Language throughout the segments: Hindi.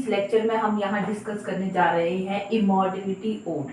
इस लेक्चर में हम यहाँ डिस्कस करने जा रहे हैं इमॉर्टलिटी ओड।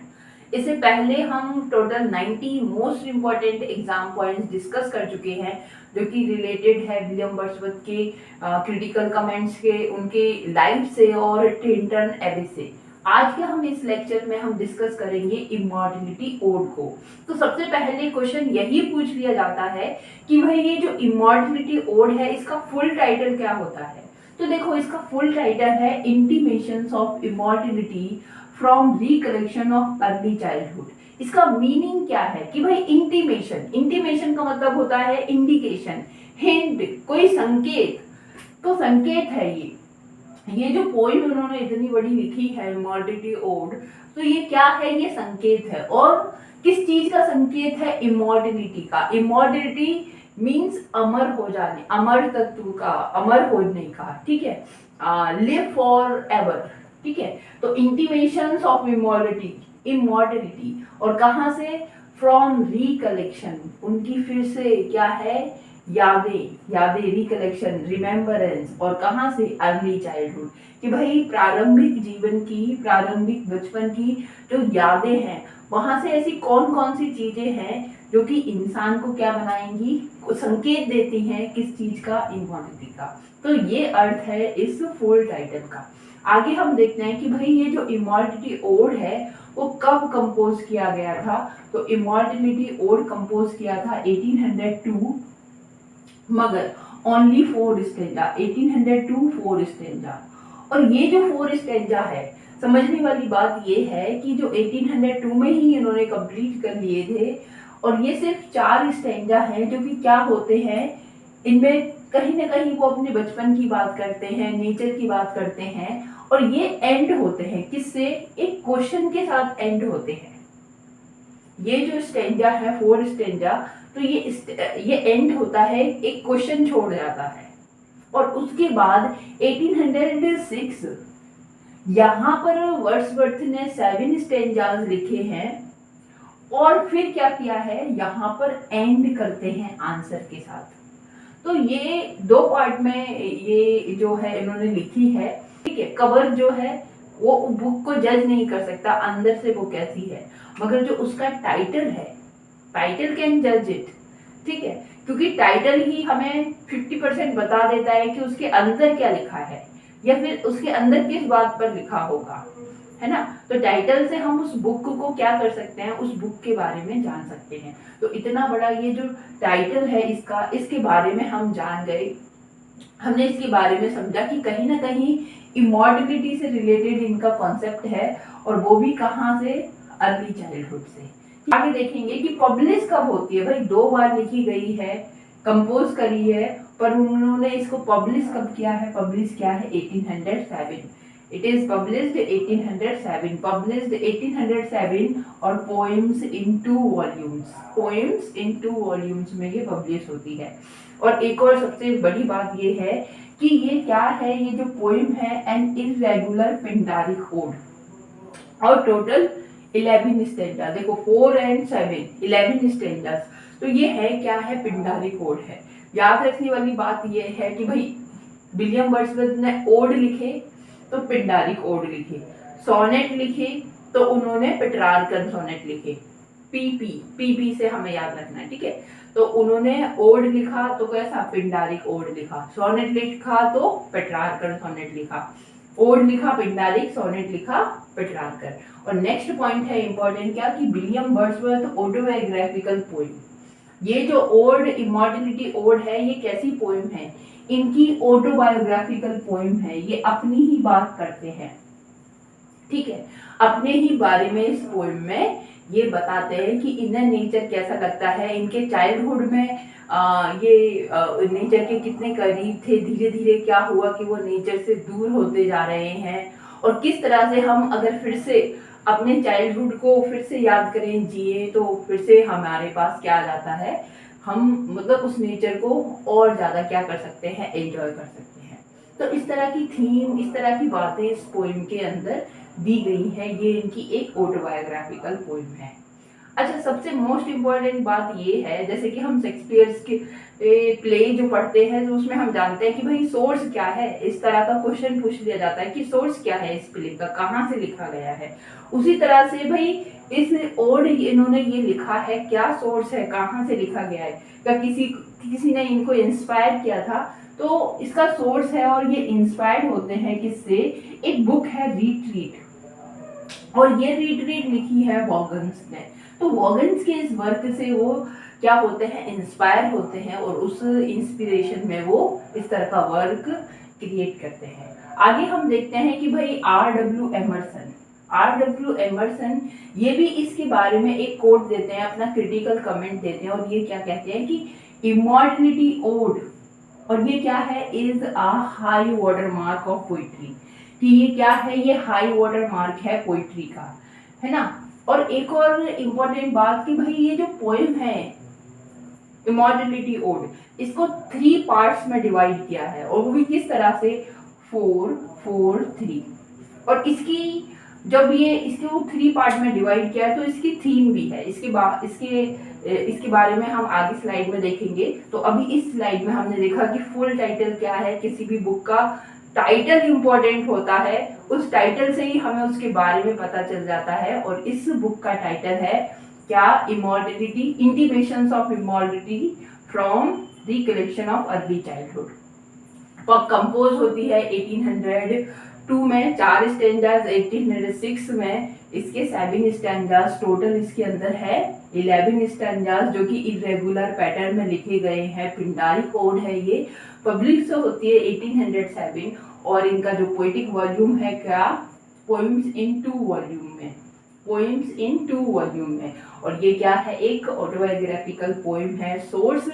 इससे पहले हम total 90 most important exam points discuss कर चुके हैं, जो कि रिलेटेड है विलियम वर्ड्सवर्थ के क्रिटिकल कमेंट्स के, उनके लाइफ से और टिंटन एबी से। आज के हम इस लेक्चर में हम डिस्कस करेंगे इमॉर्टलिटी ओड को। तो सबसे पहले क्वेश्चन यही पूछ लिया जाता है कि भाई ये जो इमॉर्टलिटी ओड है इसका फुल टाइटल क्या होता है। तो देखो, इसका फुल टाइटल है intimations of immortality from recollection of early childhood. इसका मीनिंग क्या है कि भाई इंटीमेशन का मतलब होता है इंडिकेशन, हिंट, कोई संकेत। तो संकेत है ये जो पोइम उन्होंने इतनी बड़ी लिखी है इमॉर्टलिटी ओड, तो ये क्या है, ये संकेत है। और किस चीज का संकेत है, इमॉर्टलिटी का। इमॉर्टलिटी मीन्स अमर हो जाने, अमर तत्व का, अमर होने का, ठीक है, लिव फॉर एवर, ठीक है। तो इंटीमेशंस ऑफ इमॉर्टलिटी और कहां से, फ्रॉम रिकलेक्शन, उनकी फिर से क्या है, यादें, रिकलेक्शन, रिमेम्बरेंस, और कहां से, अर्ली चाइल्डहुड, कि भाई प्रारंभिक जीवन की, प्रारंभिक बचपन की जो यादें हैं, वहां से ऐसी कौन कौन सी चीजें हैं जो कि इंसान को क्या बनाएंगी, संकेत देती हैं किस चीज का, इमॉर्टलिटी का। तो ये अर्थ है इस फुल टाइटल का। आगे हम देखते हैं कि भाई ये जो इमॉर्टलिटी ओड है वो कब कंपोज किया गया था। तो इमॉर्टलिटी ओड कंपोज किया था 1802, मगर ओनली 4 स्टेंजा, 1802 4 स्टेंजा। और ये जो 4 स्टेंजा है, समझने वाली बात ये है कि जो 1802 में ही इन्होंने कंप्लीट कर लिए थे, और ये सिर्फ 4 स्टेंजा हैं जो कि क्या होते हैं, इनमें कहीं ना कहीं वो अपने बचपन की बात करते हैं, नेचर की बात करते हैं, और ये एंड होते हैं किससे, एक क्वेश्चन के साथ एंड होते हैं। ये जो स्टेंजा है 4 स्टेंजा, तो ये एंड होता है, एक क्वेश्चन छोड़ जाता है। और उसके बाद 1806 यहाँ पर वर्ड्सवर्थ ने 7 स्टेंजास लिखे हैं, और फिर क्या किया है, यहाँ पर एंड करते हैं आंसर के साथ। तो ये 2 पार्ट में ये जो है इन्होंने लिखी है, ठीक है। कवर जो है वो बुक को जज नहीं कर सकता अंदर से वो कैसी है, मगर जो उसका टाइटल है, टाइटल कैन जज इट, ठीक है, क्योंकि टाइटल ही हमें 50% बता देता है कि उसके अंदर क्या लिखा है, या फिर उसके अंदर किस बात पर लिखा होगा, है ना। तो टाइटल से हम उस बुक को क्या कर सकते हैं, उस बुक के बारे में जान सकते हैं। तो इतना बड़ा ये जो टाइटल है इसका, इसके बारे में हम जान गए, हमने इसके बारे में समझा कि कहीं ना कहीं इमॉर्टलिटी से रिलेटेड इनका कॉन्सेप्ट है, और वो भी कहाँ से, अर्ली चाइल्डहुड से। आगे देखेंगे कि पब्लिश कब होती है। भाई 2 बार लिखी गई है, कंपोज करी है, पर उन्होंने इसको पब्लिश कब किया है, पब्लिश किया है 1807। इट इज पब्लिश्ड 1807, पब्लिश्ड 1807, और poems in 2 volumes, poems in 2 volumes में ये पब्लिश होती है। और एक और सबसे बड़ी बात ये है कि ये क्या है, ये जो पोएम है एन इरेगुलर पिंडारिक ओड, और टोटल 11 स्टेंजा। देखो 4 and 7 11 स्टेंजास। तो ये है क्या है, पिंडारिक ओड है। याद रखने वाली बात ये है कि भाई विलियम वर्ड्सवर्थ ने ओड लिखे तो पिंडारिक ओड लिखे, सोनेट लिखे तो उन्होंने पेट्रार्कन सोनेट लिखे, पीपी से हमें याद रखना है, ठीक है। तो उन्होंने ओड लिखा तो कैसा, पिंडारिक ओड लिखा, सोनेट लिखा तो पेट्रार्कन सोनेट लिखा, ओड लिखा पिंडारिक, सोनेट लिखा पेट्रार्कन। और नेक्स्ट पॉइंट है इंपॉर्टेंट क्या, कि विलियम वर्ड्सवर्थ ऑटोबायोग्राफिकल पोएम। ये जो ओड, इमॉर्टलिटी ओड है, ये कैसी पोएम है, इनकी ऑटोबायोग्राफिकल पोएम है, ये अपनी ही बात करते हैं, ठीक है, अपने ही बारे में इस पोएम में ये बताते हैं कि इनर नेचर कैसा लगता है, इनके चाइल्डहुड में ये नेचर के कितने करीब थे, धीरे धीरे क्या हुआ कि वो नेचर से दूर होते जा रहे हैं, और किस तरह से हम अगर फिर से अपने चाइल्डहुड को फिर से याद करें, जिए, तो फिर से हमारे पास क्या आ जाता है, हम मतलब उस नेचर को और ज्यादा क्या कर सकते हैं, एंजॉय कर सकते हैं। तो इस तरह की थीम, इस तरह की बातें इस पोएम के अंदर दी गई है। ये इनकी एक ऑटोबायोग्राफिकल पोएम है। अच्छा, सबसे मोस्ट इम्पोर्टेंट बात ये है, जैसे कि हम शेक्सपियर्स के प्ले जो पढ़ते हैं तो उसमें हम जानते हैं कि भाई सोर्स क्या है, इस तरह का क्वेश्चन पूछ लिया जाता है कि सोर्स क्या है इस प्ले का, कहाँ से लिखा गया है। उसी तरह से भाई इस ओड इन्होंने ये लिखा है, क्या सोर्स है, कहाँ से लिखा गया है, क्या किसी किसी ने इनको इंस्पायर किया था, तो इसका सोर्स है। और ये इंस्पायर्ड होते हैं किससे, एक बुक है रिट्रीट, और ये रिट्रीट लिखी है वॉगन्स ने। तो वॉगन्स के इस वर्क से वो क्या होते हैं, इंस्पायर होते हैं, और उस इंस्पिरेशन में वो इस तरह का वर्क क्रिएट करते हैं। आगे हम देखते हैं कि भाई आर डब्ल्यू एमर्सन ये भी इसके बारे में एक कोट देते हैं, अपना क्रिटिकल कमेंट देते हैं, और ये क्या कहते हैं कि इमॉर्टलिटी ओड, और ये क्या है, is a high water mark of poetry, कि ये क्या है, ये हाई वाटर मार्क है पोइट्री का, है ना। और एक और इम्पोर्टेंट बात कि भाई ये जो पोएम है इमॉर्टलिटी ओड, इसको 3 पार्ट्स में डिवाइड किया है, और वो भी किस तरह से, 4-4-3। और इसकी जब ये इसके वो 3 पार्ट में डिवाइड किया है तो इसकी थीम भी है, इसके बारे में हम आगे स्लाइड में देखेंगे। तो अभी इस स्लाइड में हमने देखा कि फुल टाइटल क्या है, किसी भी बुक का टाइटल इम्पोर्टेंट होता है, उस टाइटल से ही हमें उसके बारे में पता चल जाता है। और इस बुक का टाइटल है क्या, immortality, intimations of immortality from the collection of early childhood. Compose होती है 1802 में, 4 स्टैंजास, 1806 में इसके 7 स्टैंजास, टोटल इसके अंदर है 11 स्टैंजास जो कि इरेगुलर पैटर्न में लिखे गए हैं। पिंडारी कोड है ये, पब्लिश तो होती है 1807, और इनका जो पोएटिक वॉल्यूम है क्या, पोएम्स इन 2 वॉल्यूम में, पोएम्स इन 2 वॉल्यूम में। और ये क्या है, एक ऑटोबायोग्राफिकल पोएम है। सोर्स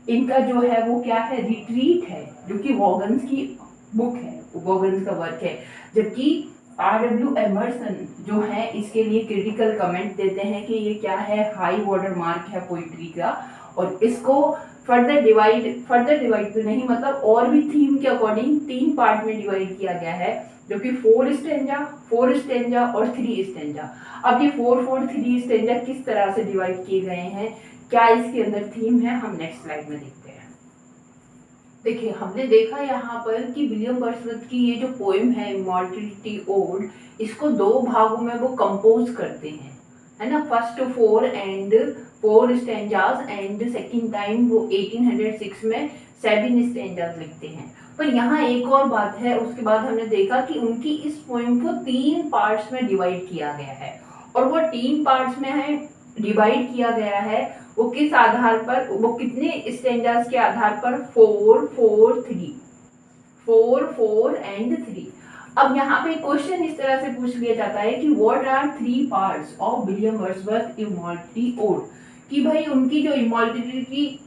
इनका जो है वो क्या है, रिट्रीट है, जो कि वॉगन्स की बुक है, वॉगन्स का वर्क है। जबकि R.W. एमर्सन जो है इसके लिए क्रिटिकल कमेंट देते हैं कि ये क्या है, हाई वाटर मार्क है पोइट्री का, और इसको फर्दर डिवाइड तो नहीं, मतलब और भी थीम के अकॉर्डिंग 3 पार्ट में डिवाइड किया गया है, जो कि 4 स्टेंजा और 3 स्टेंजा। अब ये 4-4-3 स्टेंजा किस तरह से डिवाइड किए गए हैं, क्या इसके अंदर थीम है, हम नेक्स्ट स्लाइड में देखते हैं। देखिए, हमने देखा यहाँ पर कि विलियम वर्ड्सवर्थ की ये जो पोएम है इमॉर्टलिटी ओड, इसको 2 भागों में वो कंपोज करते हैं, है ना। First 4 stanzas, and second time वो 1806 में 7 स्टेंजास लिखते हैं। पर यहाँ एक और बात है, उसके बाद हमने देखा कि उनकी इस पोएम को 3 पार्ट्स में डिवाइड किया गया है, और वो 3 पार्ट्स में है डिवाइड किया गया है, वो किस आधार पर, वो कितने स्टेंजास के आधार पर, 4 एंड 3। अब यहाँ पे क्वेश्चन इस तरह से पूछ लिया जाता है कि what are 3 parts of William Wordsworth immortality ode, कि भाई उनकी जो इमॉर्टलिटी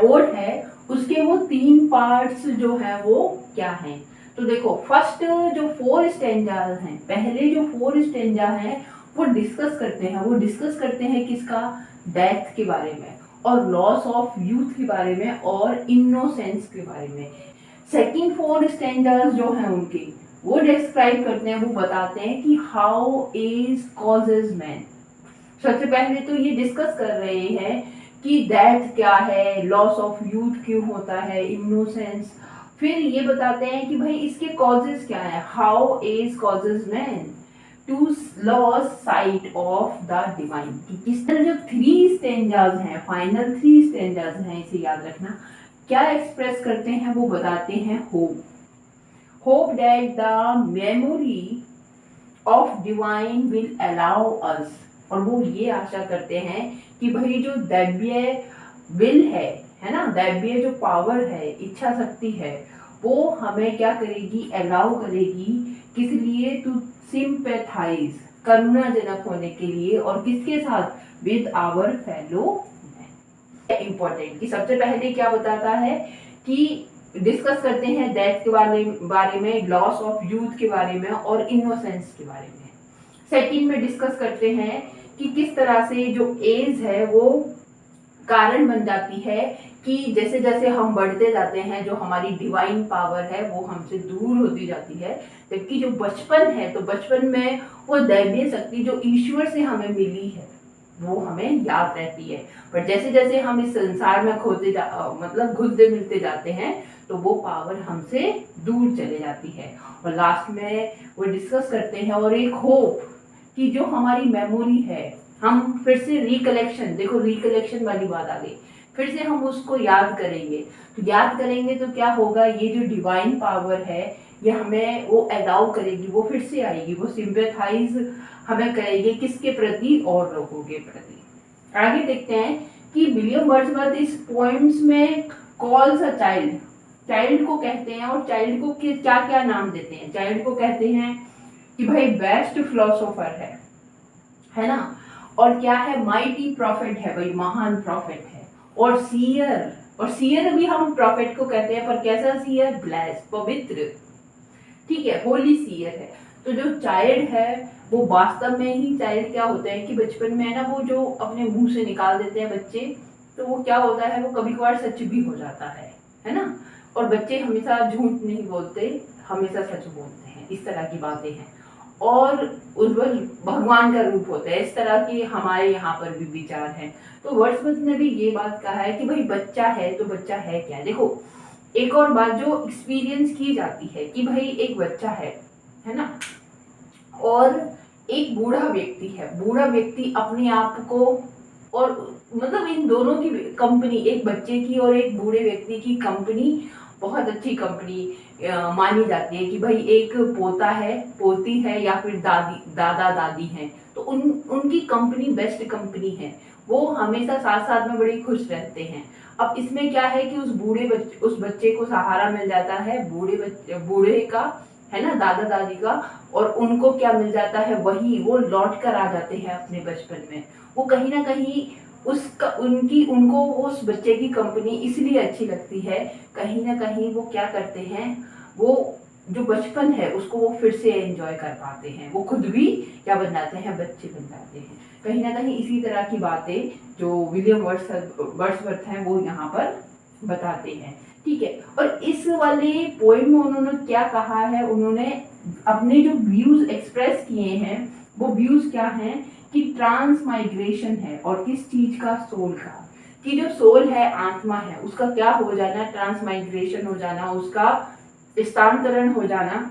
ओड है उसके वो 3 पार्ट्स जो है वो क्या हैं। तो देखो, फर्स्ट जो 4 स्टेंजास हैं, पहले जो 4 स्टेंजा हैं वो डिस्कस करते हैं किसका, डेथ के बारे में, और लॉस ऑफ यूथ के बारे में, और इनोसेंस के बारे में। सेकंड 4 स्टैंडर्स जो हैं उनके, वो डिस्क्राइब करते हैं, वो बताते हैं कि हाउ एज कॉजेज मैन। सबसे पहले तो ये डिस्कस कर रहे हैं कि डेथ क्या है, लॉस ऑफ यूथ क्यों होता है, इनोसेंस। फिर ये बताते हैं कि भाई इसके कॉजेज क्या है, how as causes man to loss sight of the divine, कि किस तरह जो 3 स्टेंजास हैं, फाइनल 3 स्टेंजास हैं, इसे याद रखना, क्या एक्सप्रेस करते हैं, वो बताते हैं hope that the memory of divine will allow us, और वो ये आशा करते हैं कि भाई जो दैव्य विल है ना, दैव्य जो पावर है, इच्छा शक्ति है, वो हमें क्या करेगी, अलाउ करेगी, किस लिए, टू सिंपैथाइज, करुणाजनक होने के लिए, और किसके साथ, with our fellow man. Important कि सबसे पहले क्या बताता है कि डिस्कस करते हैं डेथ के बारे में, लॉस ऑफ यूथ के बारे में, और इनोसेंस के बारे में। सेकंड में डिस्कस करते हैं कि किस तरह से जो एज है वो कारण बन जाती है, कि जैसे जैसे हम बढ़ते जाते हैं जो हमारी डिवाइन पावर है वो हमसे दूर होती जाती है। जबकि जो बचपन है, तो बचपन में वो दैवीय शक्ति जो ईश्वर से हमें मिली है, वो हमें याद रहती है। पर जैसे जैसे हम इस संसार में मतलब घुलते मिलते जाते हैं तो वो पावर हमसे दूर चले जाती है। और लास्ट में वो डिस्कस करते हैं और एक होप कि जो हमारी मेमोरी है हम फिर से रिकलेक्शन, देखो रिकलेक्शन वाली बात आ गई, फिर से हम उसको याद करेंगे। तो याद करेंगे तो क्या होगा, ये जो डिवाइन पावर है ये हमें वो अलाउ करेगी, वो फिर से आएगी, वो सिंपैथाइज हमें करेगी किसके प्रति, और लोगों के प्रति। आगे देखते हैं कि विलियम वर्ड्सवर्थ इस पोएम्स में कॉल्स अ चाइल्ड, चाइल्ड को कहते हैं और चाइल्ड को क्या क्या नाम देते हैं। चाइल्ड को कहते हैं कि भाई बेस्ट फिलोसोफर है ना, और क्या है, माइटी प्रॉफिट है, भाई महान प्रॉफिट है, और सीयर, और सीयर भी हम प्रॉफिट को कहते हैं, पर कैसा सीयर, ब्लेस्ड, पवित्र, ठीक है, होली सीयर है। तो जो चाइल्ड है वो वास्तव में ही चाइल्ड क्या होता है कि बचपन में है ना, वो जो अपने मुंह से निकाल देते हैं बच्चे, तो वो क्या होता है, वो कभी कभार सच भी हो जाता है ना। और बच्चे हमेशा झूठ नहीं बोलते, हमेशा सच बोलते हैं, इस तरह की बातें हैं। और उज्जवल भगवान का रूप होता है, इस तरह के हमारे यहाँ पर भी विचार हैं। तो वर्ड्सवर्थ ने भी ये बात कहा है कि भाई बच्चा है तो बच्चा है क्या। देखो एक और बात जो एक्सपीरियंस की जाती है कि भाई एक बच्चा है ना, और एक बूढ़ा व्यक्ति है, बूढ़ा व्यक्ति अपने आप को, और मतलब इन दोनों की कंपनी, एक बच्चे की और एक बूढ़े व्यक्ति की कंपनी बहुत अच्छी कंपनी मानी जाती है कि भाई एक पोता है, पोती है, या फिर दादी दादा दादी हैं, तो उनकी कंपनी बेस्ट कंपनी है, वो हमेशा साथ साथ में बड़े खुश रहते हैं। अब इसमें क्या है कि उस बच्चे को सहारा मिल जाता है बूढ़े का, है ना, दादा दादी का, और उनको क्या मिल जाता है, वही वो लौट कर आ जाते हैं अपने बचपन में। वो कहीं ना कहीं उसका उनको उस बच्चे की कंपनी इसलिए अच्छी लगती है, कहीं ना कहीं वो क्या करते हैं, वो जो बचपन है उसको वो फिर से एंजॉय कर पाते हैं, वो खुद भी क्या बन जाते हैं, बच्चे बन जाते हैं। कहीं ना कहीं इसी तरह की बातें जो विलियम वर्ड्सवर्थ हैं वो यहाँ पर बताते हैं, ठीक है। और इस वाले पोएम में उन्होंने क्या कहा है, उन्होंने अपने जो व्यूज एक्सप्रेस किए हैं, वो व्यूज क्या हैं कि ट्रांस माइग्रेशन है, और किस चीज का, सोल का, कि जो सोल है, आत्मा है, उसका क्या हो जाना, ट्रांस माइग्रेशन हो जाना, उसका स्थानांतरण हो जाना,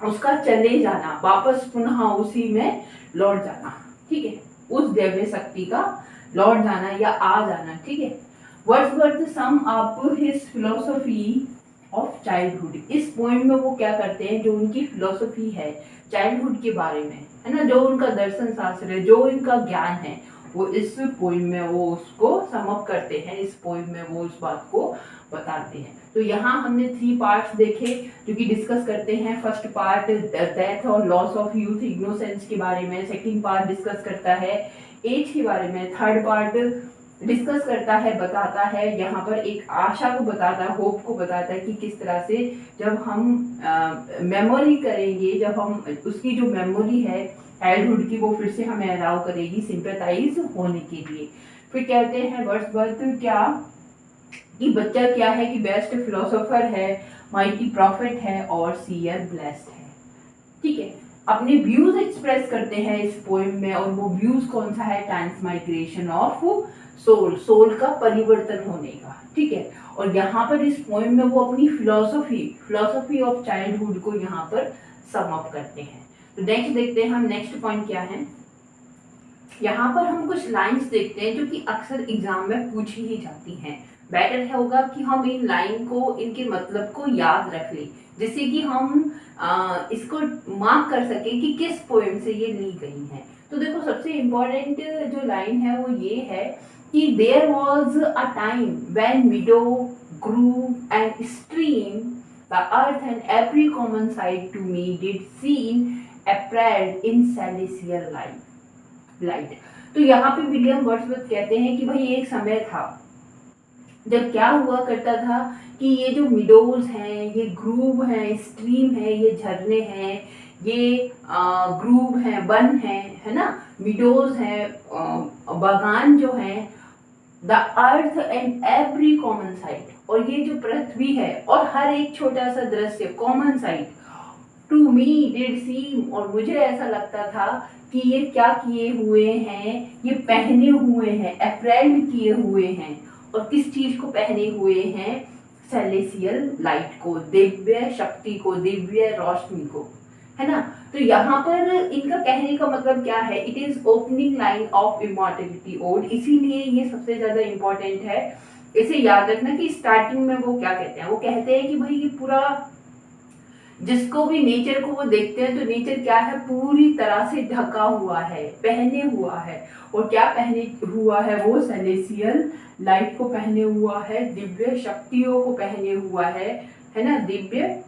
उसका चले जाना, वापस पुनः उसी में लौट जाना, ठीक है, उस दैवीय शक्ति का लौट जाना या आ जाना, ठीक है। Wordsworth sum up his philosophy of childhood, इस पॉइंट में वो क्या करते हैं, जो उनकी फिलोसफी है चाइल्डहुड के बारे में, है ना, जो उनका दर्शन शास्त्र है, जो इनका ज्ञान है, वो इस पोइम में वो उसको समअप करते हैं, इस पोइम में वो उस बात को बताते हैं। तो यहाँ हमने 3 पार्ट्स देखे जो कि डिस्कस करते हैं। फर्स्ट पार्ट डेथ और लॉस ऑफ यूथ इग्नोसेंस के बारे में, सेकंड पार्ट डिस्कस करता है एज के बारे में, थर्ड पार्ट डिस्कस करता है, बताता है यहाँ पर एक आशा को बताता है, होप को बताता है कि किस तरह से जब हम मेमोरी करेंगे, जब हम उसकी जो मेमोरी है चाइल्डहुड की, वो फिर से हमें अलाउ करेगी सिंपैथाइज होने के लिए। फिर कहते हैं वर्ड्सवर्थ क्या कि बच्चा क्या है कि बेस्ट फिलोसोफर है, माइटी प्रॉफिट है, और सीयर ब्लेस्ड है, ठीक है। अपने व्यूज एक्सप्रेस करते हैं इस पोएम में, और वो व्यूज कौन सा है, ट्रांसमाइग्रेशन ऑफ सोल, सोल का परिवर्तन होने का, ठीक है। और यहाँ पर इस पोएम में वो अपनी फिलोसफी ऑफ चाइल्डहुड को यहाँ पर सम अप करते हैं। तो नेक्स्ट देखते हैं हम, नेक्स्ट पॉइंट क्या है। यहाँ पर हम कुछ लाइंस देखते हैं जो कि अक्सर एग्जाम में पूछी ही जाती हैं। बेटर होगा कि हम इन लाइन को, इनके मतलब को याद रख लें, जिससे कि हम इसको मार्क कर सके कि किस पोएम से ये ली गई है। तो देखो सबसे इम्पोर्टेंट जो लाइन है वो ये है कि there was a time when meadow grove and stream the earth and every common sight to me did seem apparelled in celestial light. तो यहाँ पे विलियम वर्ड्सवर्थ कहते हैं कि भाई एक समय था जब क्या हुआ करता था कि ये जो मिडोज हैं, ये ग्रूव हैं, स्ट्रीम है, ये झरने हैं, ये ग्रूव हैं, वन है ना, मिडोज हैं, बागान जो हैं, the earth and every common site, और ये जो पृथ्वी है और हर एक छोटा सा दृश्य, common sight, to me did seem, और मुझे ऐसा लगता था कि ये क्या किए हुए हैं, ये पहने हुए हैं, अप्रेल्ड किए हुए हैं। और किस चीज को पहने हुए हैं? सेलेसियल लाइट को, दिव्य शक्ति को, दिव्य रोशनी को, है ना। तो यहाँ पर इनका कहने का मतलब क्या है? It is opening line of immortality ode, इसीलिए ये सबसे ज्यादा इंपॉर्टेंट है। इसे याद रखना कि स्टार्टिंग में वो क्या कहते हैं, वो कहते हैं कि भाई ये पूरा, जिसको भी नेचर को वो देखते हैं तो नेचर क्या है, पूरी तरह से ढका हुआ है, पहने हुआ है। और क्या पहने हुआ है? वो सेलेसियल लाइट को पहने हुआ है, दिव्य शक्तियों को पहने हुआ है ना, दिव्य।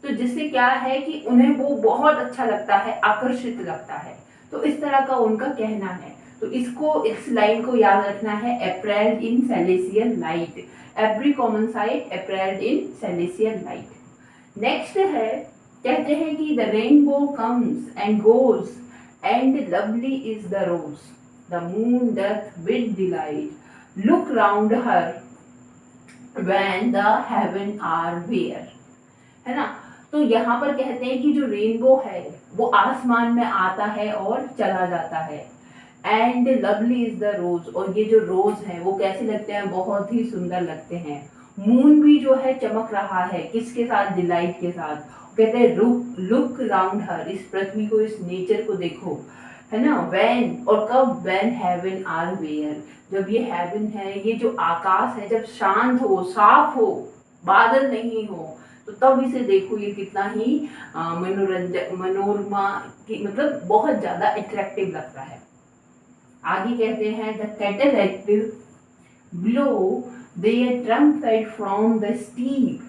तो जिससे क्या है कि उन्हें वो बहुत अच्छा लगता है, आकर्षित लगता है। तो इस तरह का उनका कहना है। तो इसको, इस लाइन को याद रखना है, apparelled in celestial light, every common sight apparelled in celestial light. Next है, कहते हैं कि the rainbow comes and goes and lovely is the rose, the moon doth with delight look round her when the heavens are bare, है ना। तो यहाँ पर कहते हैं कि जो रेनबो है वो आसमान में आता है और चला जाता है। एंड लवली इज द रोज, और ये जो रोज है वो कैसे लगते हैं? बहुत ही सुंदर लगते हैं। मून भी जो है चमक रहा है, किसके साथ? डिलाइट के साथ। कहते हैं लुक राउंड हर, इस पृथ्वी को, इस नेचर को देखो, है ना। व्हेन, और कब? व्हेन हेवन आर वेयर, जब ये हेवन है, ये जो आकाश है, जब शांत हो, साफ हो, बादल नहीं हो, तो तब इसे देखो, ये कितना ही मनोरंजक, मनोरमा की, मतलब बहुत ज्यादा अट्रैक्टिव लगता है। आगे कहते हैं the cataract blow their trumpet from the steep,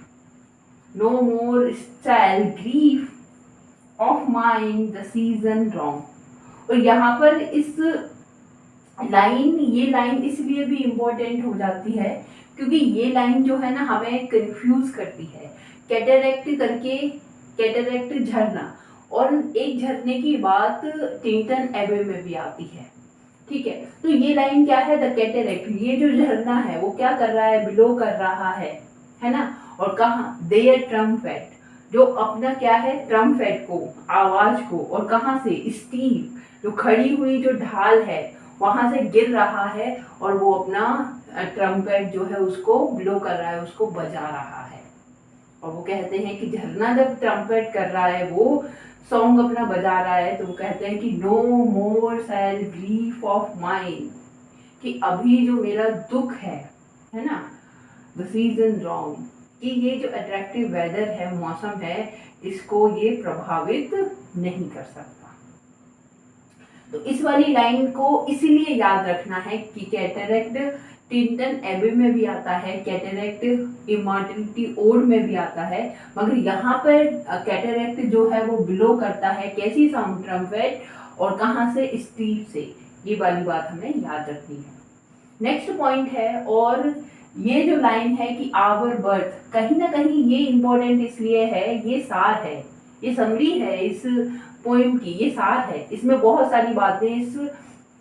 no more style grief of mind the season wrong. और यहाँ पर इस लाइन, ये लाइन इसलिए भी इम्पोर्टेंट हो जाती है क्योंकि ये लाइन जो है ना हमें कंफ्यूज करती है। कैटरैक्ट करके, कैटरैक्ट झरना, और एक झरने की बात टिंटन एबे में भी आती है, ठीक है। तो ये लाइन क्या है? द कैटरैक्ट, ये जो झरना है वो क्या कर रहा है? बिलो कर रहा है ना। और कहाँ? देयर ट्रम्पेट, जो अपना क्या है? ट्रम्पेट को, आवाज को, और कहाँ से? स्टीप, जो खड़ी हुई जो ढाल है वहां से गिर रहा है, और वो अपना ट्रम्पेट जो है उसको ब्लो कर रहा है, उसको बजा रहा है। और वो कहते हैं कि झरना जब ट्रम्पेट कर रहा है, वो सॉन्ग अपना बजा रहा है, तो वो कहते हैं कि no more sad grief of mind, कि अभी जो मेरा दुख है ना, द सीजन रॉन्ग, कि ये जो अट्रैक्टिव वेदर है, मौसम है, इसको ये प्रभावित नहीं कर सकता। तो इस वाली लाइन को इसीलिए याद रखना है कि कैटरैक्ट टिंटन एबे में भी आता है, कैटरैक्ट इमॉर्टलिटी ओड में भी आता है, मगर यहाँ पर कैटरैक्ट जो है वो बिलो करता है कैसी साउंड? ट्रम्पेट, और कहाँ से? स्टीप से। ये वाली बात हमें याद रखनी है। नेक्स्ट पॉइंट है, और ये जो लाइन है कि आवर बर्थ, कहीं ना कहीं ये इंपॉर्टेंट इसलिए है, ये सार है, ये समरी है इस पोइम की, ये सार है, इसमें बहुत सारी बातें इस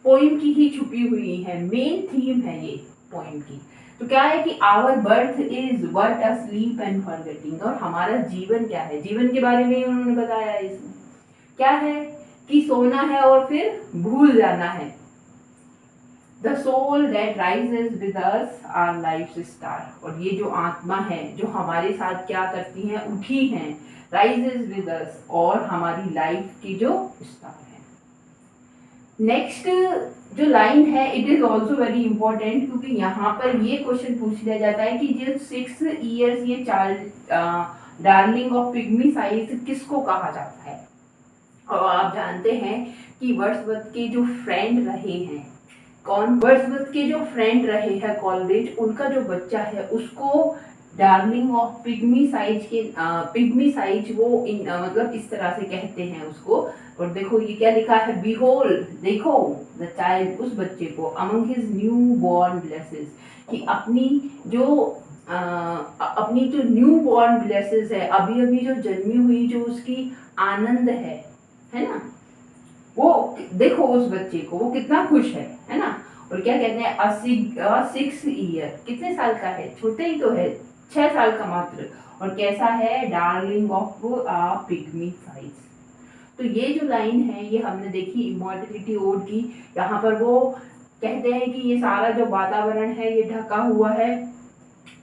पोइम की ही छुपी हुई है, मेन थीम है ये पोइम की। तो क्या है कि our birth is what a sleep and forgetting, और हमारा जीवन क्या है? जीवन के बारे में उन्होंने बताया है इसमें, क्या है कि सोना है और फिर भूल जाना है। The soul that rises with us our life star, और ये जो आत्मा है जो हमारे साथ क्या करती हैं? उठी हैं, राइजेस विद अस, और हमारी लाइफ की जो स्टार है। नेक्स्ट जो लाइन है, it is also very important, क्योंकि यहाँ पर ये क्वेश्चन पूछ लिया जाता है कि जो 6 years ये child darling of pygmy size किसको कहा जाता है। और आप जानते हैं कि वर्ड्सवर्थ के जो फ्रेंड रहे हैं, कौन? वर्ड्सवर्थ के जो फ्रेंड रहे हैं कॉलरिज, उनका जो बच्चा है उसको डार्लिंग ऑफ पिग्मी साइज के, पिग्मी साइज वो मतलब इस तरह से कहते हैं उसको। और देखो ये क्या लिखा है? बिहोल्ड, देखो, द चाइल्ड, उस बच्चे को, among his new born blesses, कि अपनी जो न्यू बॉर्न ब्लेसेस है, अभी अभी जो जन्मी हुई जो उसकी आनंद है ना, वो देखो उस बच्चे को, वो कितना खुश है ना। और क्या कहते हैं? 6 year, कितने साल का है? छोटे ही तो है, 6 साल का मात्र। और कैसा है, darling of a pygmy size. तो ये जो लाइन है ये हमने देखी इमॉर्टलिटी ओड की। यहाँ पर वो कहते हैं कि ये सारा जो वातावरण है ये ढका हुआ है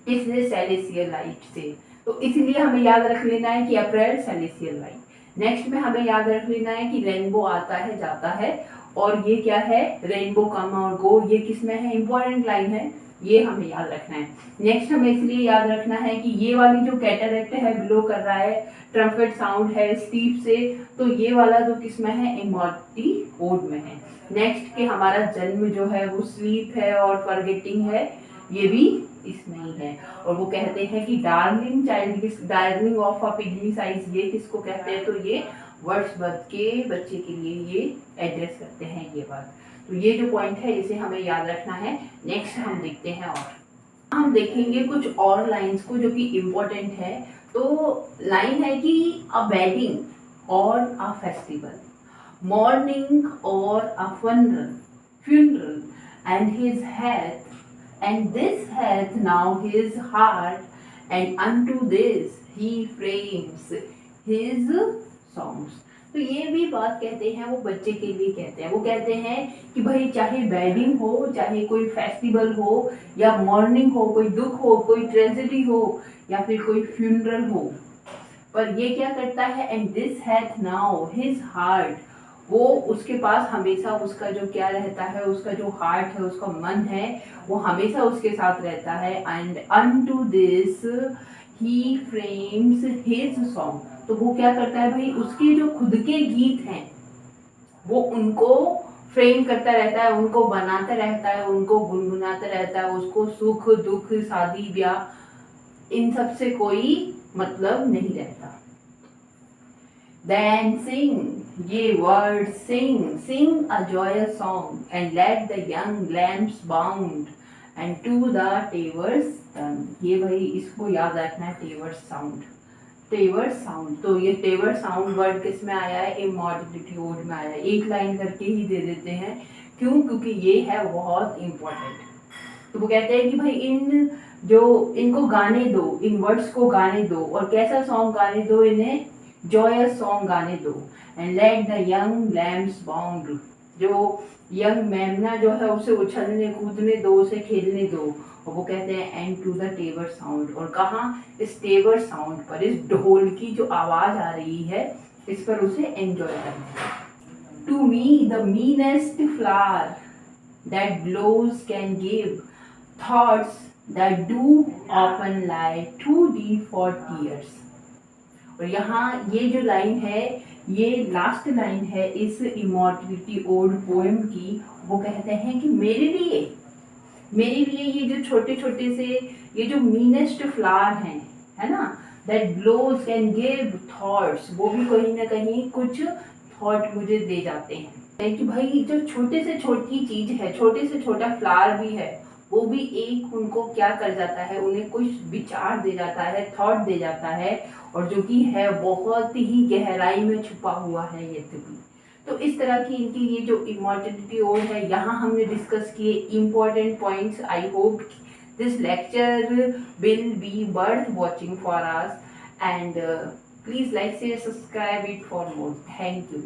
इसलिए सेलेसियल लाइट से, तो इसलिए हमें याद रख लेना है कि अप्रैल सेलेसियल लाइट। नेक्स्ट में हमें याद रख लेना है कि रेनबो आता है जाता है, और ये क्या है, रेनबो कम और गो, ये किसमें है, इंपॉर्टेंट लाइन है, ये हमें याद रखना है। नेक्स्ट हमें इसलिए याद रखना है कि ये वाली जो कैटरेक्ट है ब्लो कर रहा है, ट्रम्पेट साउंड है स्टीप से, तो ये वाला जो किसमें है, इमॉर्टी ओड में है। नेक्स्ट के हमारा जन्म जो है वो स्लीप है और फॉरगेटिंग है, ये भी इसमें ही है। और वो कहते हैं कि डार्लिंग चाइल्ड किस, darling of a pygmy size, ये किसको कहते हैं, तो ये वर्ड्स बर्थ के बच्चे के लिए ये एड्रेस करते हैं ये बात। तो ये जो पॉइंट है इसे हमें याद रखना है। नेक्स्ट हम देखते हैं और हम देखेंगे कुछ और लाइंस को जो कि इम्पोर्टेंट है। तो लाइन है कि अ वेडिंग और अ फेस्टिवल, मॉर्निंग और अ funeral and his hath, and this hath now his heart, and unto this he frames his songs। तो ये भी बात कहते हैं वो बच्चे के लिए कहते हैं, वो कहते हैं कि भाई चाहे वेडिंग हो, चाहे कोई फेस्टिवल हो, या मॉर्निंग हो, कोई दुख हो, कोई ट्रेजेडी हो, या फिर कोई फ्यूनरल हो, पर ये क्या करता है, and this hath now his heart, वो उसके पास हमेशा उसका जो क्या रहता है, उसका जो हार्ट है, उसका मन है, वो हमेशा उसके साथ रहता है। And unto this he frames his song, तो वो क्या करता है भाई, उसके जो खुद के गीत हैं वो उनको फ्रेम करता रहता है, उनको बनाता रहता है, उनको गुनगुनाता रहता है, उसको सुख दुख शादी ब्याह इन सब से कोई मतलब नहीं रहता। Then sing, ye words, sing, sing a joyous song, and let the young lambs bound, and to the tabor's tongue। ये भाई इसको याद रखना है, टेवर्स साउंड, टेवर्स साउंड। तो ये टेवर्स साउंड वर्ड किस में आया है, इमॉर्टलिटी ओड में आया है। एक लाइन करके ही दे देते हैं, क्यों, क्योंकि ये है बहुत इम्पोर्टेंट। तो वो कहते हैं कि भाई इनको गाने दो, इन वर्ड्स को गाने दो, और कैसा सॉन्ग गाने दो, इन्हें जॉयस सॉन्ग गाने दो। And let the young lambs bound, जो यंग मेमना जो है उसे उछलने कूदने दो, उसे खेलने दो। और वो कहते हैं एंड टू द टेबर साउंड, और कहाँ, इस टेबर साउंड पर, इस ढोल की जो आवाज आ रही है इस पर उसे एंजॉय करना। To me the meanest flower that blows can give thoughts that do often lie too deep for tears. और यहाँ ये जो लाइन है ये लास्ट लाइन है इस इमॉर्टलिटी ओड पोएम की। वो कहते हैं कि मेरे लिए ये जो छोटे छोटे से ये जो मीनेस्ट फ्लावर हैं, है ना, that blows can give thoughts, वो भी कहीं ना कहीं कुछ थॉट मुझे दे जाते हैं कि भाई जो छोटे से छोटी चीज है, छोटे से छोटा फ्लावर भी है, वो भी एक उनको क्या कर जाता है, उन्हें कुछ विचार दे जाता है, थॉट दे जाता है, और जो कि है बहुत ही गहराई में छुपा हुआ है ये भी। तो इस तरह की इनकी ये जो इमॉर्टलिटी ओड है, यहाँ हमने डिस्कस किए important points. I hope this lecture will be worth watching for us, and please like share subscribe it for more. Thank you.